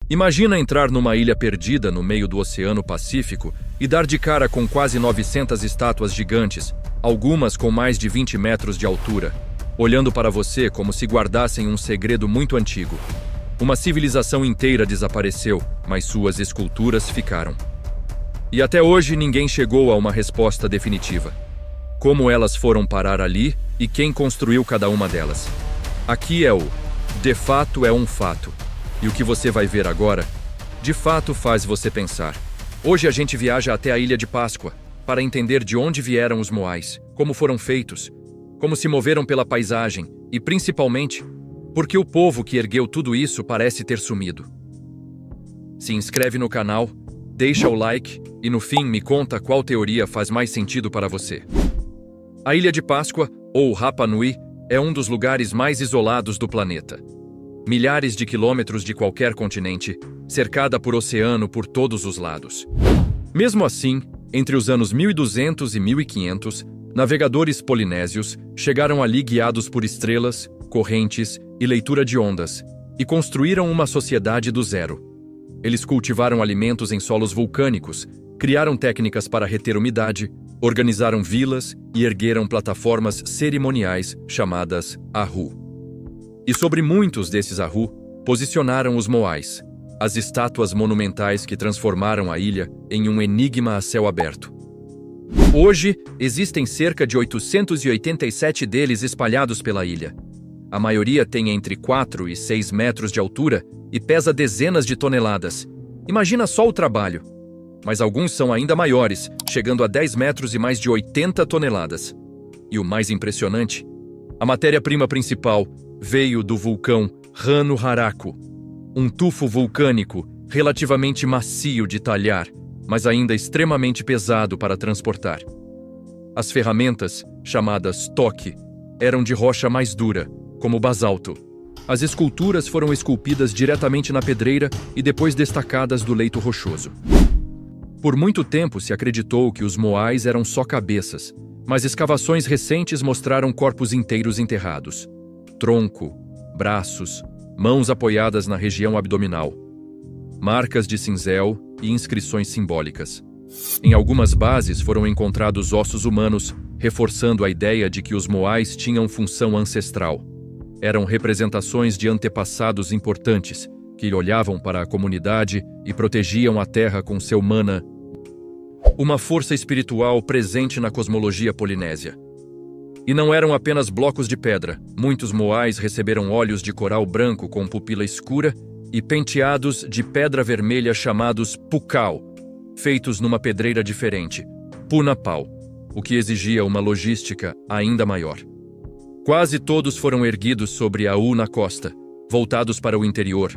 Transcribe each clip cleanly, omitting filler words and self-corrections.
Imagina entrar numa ilha perdida no meio do Oceano Pacífico e dar de cara com quase 900 estátuas gigantes, algumas com mais de 20 metros de altura, olhando para você como se guardassem um segredo muito antigo. Uma civilização inteira desapareceu, mas suas esculturas ficaram. E até hoje ninguém chegou a uma resposta definitiva. Como elas foram parar ali e quem construiu cada uma delas. Aqui é o De Fato é um Fato. E o que você vai ver agora, de fato faz você pensar. Hoje a gente viaja até a Ilha de Páscoa para entender de onde vieram os moais, como foram feitos, como se moveram pela paisagem e, principalmente, porque o povo que ergueu tudo isso parece ter sumido. Se inscreve no canal, deixa o like e no fim me conta qual teoria faz mais sentido para você. A Ilha de Páscoa, ou Rapa Nui, é um dos lugares mais isolados do planeta. Milhares de quilômetros de qualquer continente, cercada por oceano por todos os lados. Mesmo assim, entre os anos 1200 e 1500, navegadores polinésios chegaram ali guiados por estrelas, correntes e leitura de ondas, e construíram uma sociedade do zero. Eles cultivaram alimentos em solos vulcânicos, criaram técnicas para reter umidade, organizaram vilas e ergueram plataformas cerimoniais chamadas Ahu. E sobre muitos desses Ahu, posicionaram os moais, as estátuas monumentais que transformaram a ilha em um enigma a céu aberto. Hoje, existem cerca de 887 deles espalhados pela ilha. A maioria tem entre 4 e 6 metros de altura e pesa dezenas de toneladas. Imagina só o trabalho. Mas alguns são ainda maiores, chegando a 10 metros e mais de 80 toneladas. E o mais impressionante, a matéria-prima principal veio do vulcão Rano Haraku, um tufo vulcânico relativamente macio de talhar, mas ainda extremamente pesado para transportar. As ferramentas, chamadas toque, eram de rocha mais dura, como basalto. As esculturas foram esculpidas diretamente na pedreira e depois destacadas do leito rochoso. Por muito tempo se acreditou que os moais eram só cabeças, mas escavações recentes mostraram corpos inteiros enterrados. Tronco, braços, mãos apoiadas na região abdominal, marcas de cinzel e inscrições simbólicas. Em algumas bases foram encontrados ossos humanos, reforçando a ideia de que os moais tinham função ancestral. Eram representações de antepassados importantes, que olhavam para a comunidade e protegiam a terra com seu mana, uma força espiritual presente na cosmologia polinésia. E não eram apenas blocos de pedra. Muitos moais receberam olhos de coral branco com pupila escura e penteados de pedra vermelha chamados pukao, feitos numa pedreira diferente, punapau, o que exigia uma logística ainda maior. Quase todos foram erguidos sobre Ahu na costa, voltados para o interior,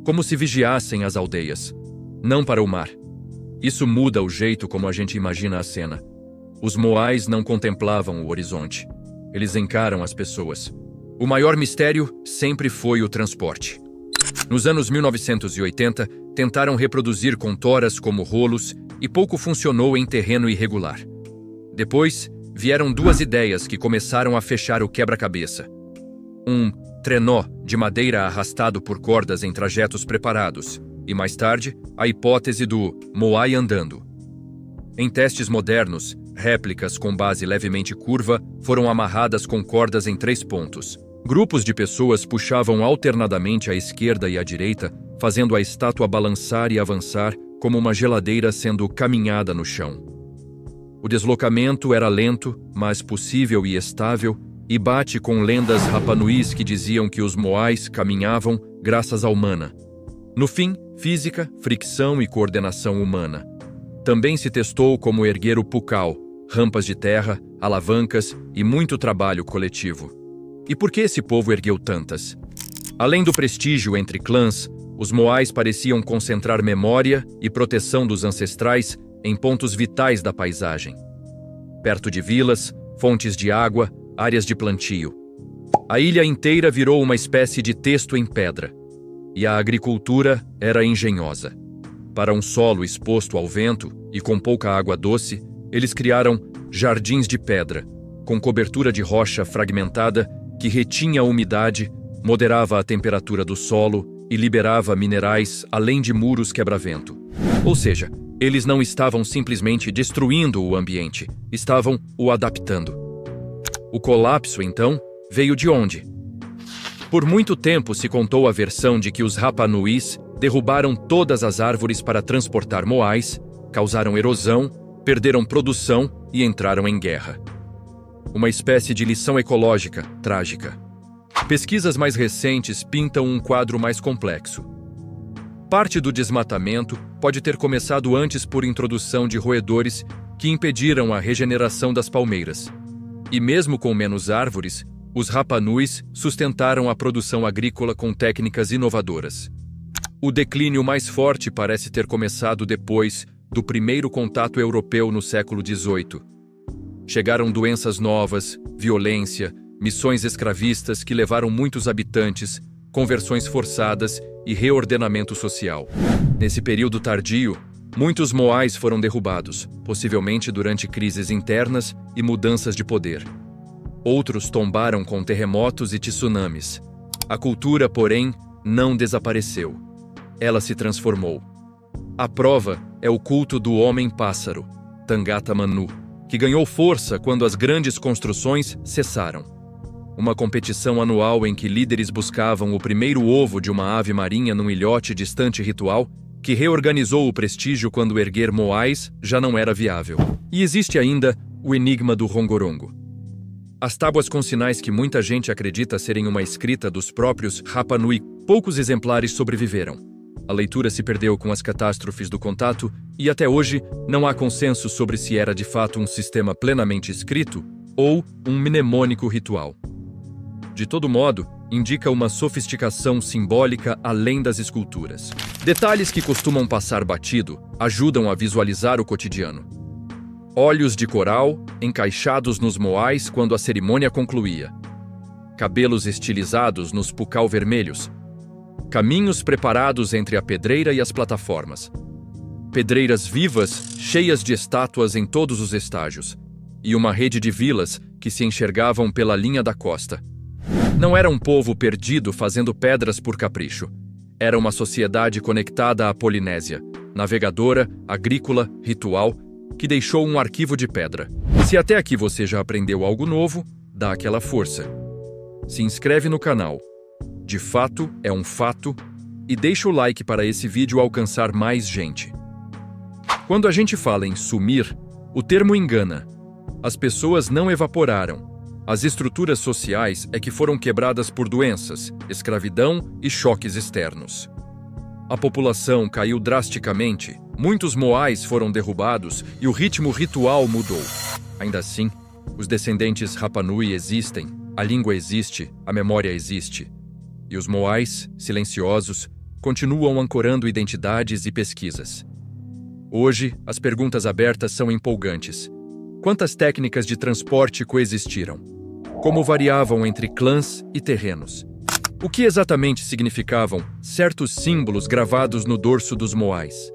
como se vigiassem as aldeias, não para o mar. Isso muda o jeito como a gente imagina a cena. Os moais não contemplavam o horizonte. Eles encaram as pessoas. O maior mistério sempre foi o transporte. Nos anos 1980, tentaram reproduzir com toras como rolos e pouco funcionou em terreno irregular. Depois, vieram duas ideias que começaram a fechar o quebra-cabeça. Um trenó de madeira arrastado por cordas em trajetos preparados, e mais tarde, a hipótese do moai andando. Em testes modernos, réplicas com base levemente curva foram amarradas com cordas em 3 pontos. Grupos de pessoas puxavam alternadamente à esquerda e à direita, fazendo a estátua balançar e avançar como uma geladeira sendo caminhada no chão. O deslocamento era lento, mas possível e estável, e bate com lendas rapanuís que diziam que os moais caminhavam graças ao mana. No fim, física, fricção e coordenação humana. Também se testou como erguer o pukao, rampas de terra, alavancas e muito trabalho coletivo. E por que esse povo ergueu tantas? Além do prestígio entre clãs, os moais pareciam concentrar memória e proteção dos ancestrais em pontos vitais da paisagem. Perto de vilas, fontes de água, áreas de plantio. A ilha inteira virou uma espécie de texto em pedra. E a agricultura era engenhosa. Para um solo exposto ao vento e com pouca água doce, eles criaram jardins de pedra, com cobertura de rocha fragmentada que retinha a umidade, moderava a temperatura do solo e liberava minerais além de muros quebra-vento. Ou seja, eles não estavam simplesmente destruindo o ambiente, estavam o adaptando. O colapso, então, veio de onde? Por muito tempo se contou a versão de que os Rapa Nuis derrubaram todas as árvores para transportar moais, causaram erosão, perderam produção e entraram em guerra. Uma espécie de lição ecológica trágica. Pesquisas mais recentes pintam um quadro mais complexo. Parte do desmatamento pode ter começado antes por introdução de roedores que impediram a regeneração das palmeiras. E mesmo com menos árvores, os Rapa Nuis sustentaram a produção agrícola com técnicas inovadoras. O declínio mais forte parece ter começado depois do primeiro contato europeu no século XVIII. Chegaram doenças novas, violência, missões escravistas que levaram muitos habitantes, conversões forçadas e reordenamento social. Nesse período tardio, muitos moais foram derrubados, possivelmente durante crises internas e mudanças de poder. Outros tombaram com terremotos e tsunamis. A cultura, porém, não desapareceu. Ela se transformou. A prova é o culto do homem-pássaro, Tangata Manu, que ganhou força quando as grandes construções cessaram. Uma competição anual em que líderes buscavam o primeiro ovo de uma ave marinha num ilhote distante ritual, que reorganizou o prestígio quando erguer moais já não era viável. E existe ainda o enigma do Rongorongo. As tábuas com sinais que muita gente acredita serem uma escrita dos próprios Rapa Nui, poucos exemplares sobreviveram. A leitura se perdeu com as catástrofes do contato e até hoje não há consenso sobre se era de fato um sistema plenamente escrito ou um mnemônico ritual. De todo modo, indica uma sofisticação simbólica além das esculturas. Detalhes que costumam passar batido ajudam a visualizar o cotidiano. Olhos de coral encaixados nos moais quando a cerimônia concluía. Cabelos estilizados nos pucal vermelhos. Caminhos preparados entre a pedreira e as plataformas. Pedreiras vivas, cheias de estátuas em todos os estágios. E uma rede de vilas que se enxergavam pela linha da costa. Não era um povo perdido fazendo pedras por capricho. Era uma sociedade conectada à Polinésia, navegadora, agrícola, ritual, que deixou um arquivo de pedra. Se até aqui você já aprendeu algo novo, dá aquela força. Se inscreve no canal. De fato, é um fato. E deixa o like para esse vídeo alcançar mais gente. Quando a gente fala em sumir, o termo engana. As pessoas não evaporaram. As estruturas sociais é que foram quebradas por doenças, escravidão e choques externos. A população caiu drasticamente, muitos moais foram derrubados e o ritmo ritual mudou. Ainda assim, os descendentes Rapa Nui existem, a língua existe, a memória existe. E os moais, silenciosos, continuam ancorando identidades e pesquisas. Hoje, as perguntas abertas são empolgantes. Quantas técnicas de transporte coexistiram? Como variavam entre clãs e terrenos? O que exatamente significavam certos símbolos gravados no dorso dos moais?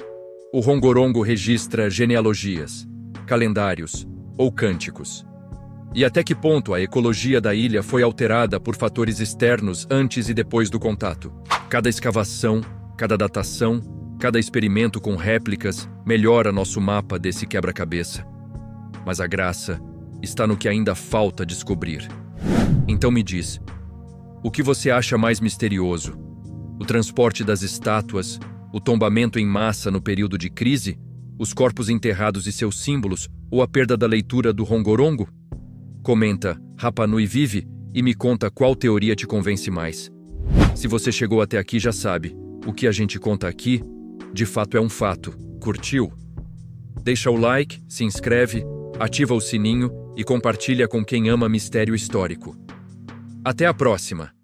O Rongorongo registra genealogias, calendários ou cânticos. E até que ponto a ecologia da ilha foi alterada por fatores externos antes e depois do contato? Cada escavação, cada datação, cada experimento com réplicas melhora nosso mapa desse quebra-cabeça. Mas a graça está no que ainda falta descobrir. Então me diz, o que você acha mais misterioso? O transporte das estátuas, o tombamento em massa no período de crise, os corpos enterrados e seus símbolos ou a perda da leitura do Rongorongo? Comenta Rapa Nui vive e me conta qual teoria te convence mais. Se você chegou até aqui já sabe, o que a gente conta aqui, de fato é um fato. Curtiu? Deixa o like, se inscreve, ativa o sininho e compartilha com quem ama mistério histórico. Até a próxima!